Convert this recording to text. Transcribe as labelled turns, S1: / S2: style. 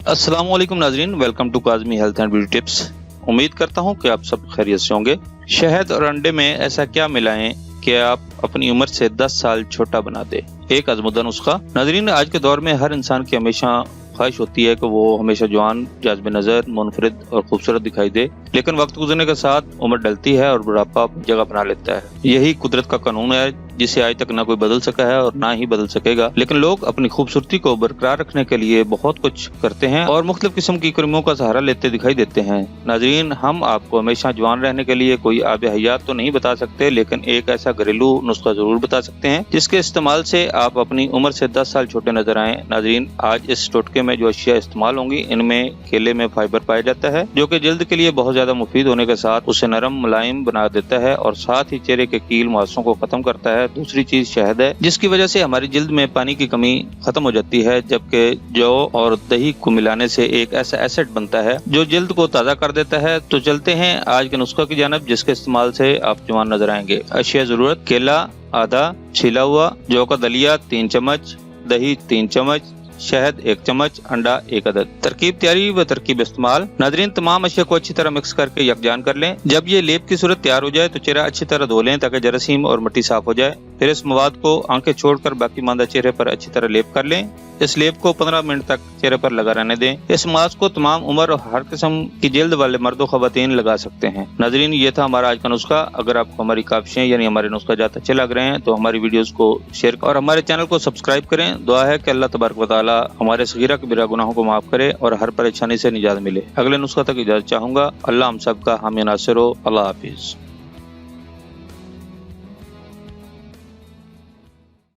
S1: अस्सलाम वालेकुम नाजरीन, welcome to Kazmi health and beauty tips. उम्मीद करता हूँ कि आप सब खैरियत से होंगे। शहद और अंडे में ऐसा क्या मिलाएं कि आप अपनी उम्र से 10 साल छोटा बना दे। एक आजमुदा नुस्खा। नाजरीन, आज के दौर में हर इंसान की हमेशा ख्वाहिश होती है कि वो हमेशा जवान, जाज़िब नज़र, मुनफरिद और खूबसूरत दिखाई दे, लेकिन वक्त गुजरने के साथ उम्र ढलती है और बुढ़ापा जगह बना लेता है। यही कुदरत का कानून है जिसे आज तक ना कोई बदल सका है और ना ही बदल सकेगा। लेकिन लोग अपनी खूबसूरती को बरकरार रखने के लिए बहुत कुछ करते हैं और मुख्तलिफ किस्म की क्रीमों का सहारा लेते दिखाई देते हैं। नाजरीन, हम आपको हमेशा जवान रहने के लिए कोई आब हयात तो नहीं बता सकते, लेकिन एक ऐसा घरेलू नुस्खा जरूर बता सकते हैं जिसके इस्तेमाल से आप अपनी उम्र से 10 साल छोटे नजर आए। नाजरीन, आज इस टोटके में जो अशिया इस्तेमाल होंगी, इनमें केले में फाइबर पाया जाता है जो कि जल्द के लिए बहुत ज्यादा मुफीद होने के साथ उसे नरम मुलायम बना देता है और साथ ही चेहरे के कील मुहासों को खत्म करता है। दूसरी चीज शहद है, जिसकी वजह से हमारी जिल्द में पानी की कमी खत्म हो जाती है, जबकि जौ और दही को मिलाने से एक ऐसा एसिड बनता है जो जिल्द को ताजा कर देता है। तो चलते हैं आज के नुस्खा की जानब, जिसके इस्तेमाल से आप जवान नजर आएंगे। अशिया जरूरत: केला आधा छिला हुआ, जौ का दलिया 3 चम्मच, दही 3 चम्मच, शहद 1 चम्मच, अंडा 1 अदद। तरकीब तैयारी व तरकीब इस्तेमाल। नाजरीन, तमाम अशिया को अच्छी तरह मिक्स करके यकजान कर लें। जब ये लेप की सूरत तैयार हो जाए तो चेहरा अच्छी तरह धो लें ताकि जरासीम और मिट्टी साफ हो जाए। फिर इस मवाद को आंखें छोड़कर बाकी मांदा चेहरे पर अच्छी तरह लेप कर लें। इस लेप को 15 मिनट तक चेहरे पर लगा रहने दें। इस मास्क को तमाम उम्र और हर किस्म की जिल्द वाले मर्द व खवातीन लगा सकते हैं। नाजरीन, ये था हमारा आज का नुस्खा। अगर आपको हमारी काविशें यानी हमारे नुस्खा जात अच्छे लग रहे हैं तो हमारी वीडियोस को शेयर और हमारे चैनल को सब्सक्राइब करें। दुआ है कि अल्लाह तबारक व तआला हमारे सगीरा कबीरा गुनाहों को माफ करे और हर परेशानी से निजात मिले। अगले नुस्खा तक इजाजत चाहूंगा। अल्लाह हम सब का हामी नासिर हो। अल्लाह हाफिज।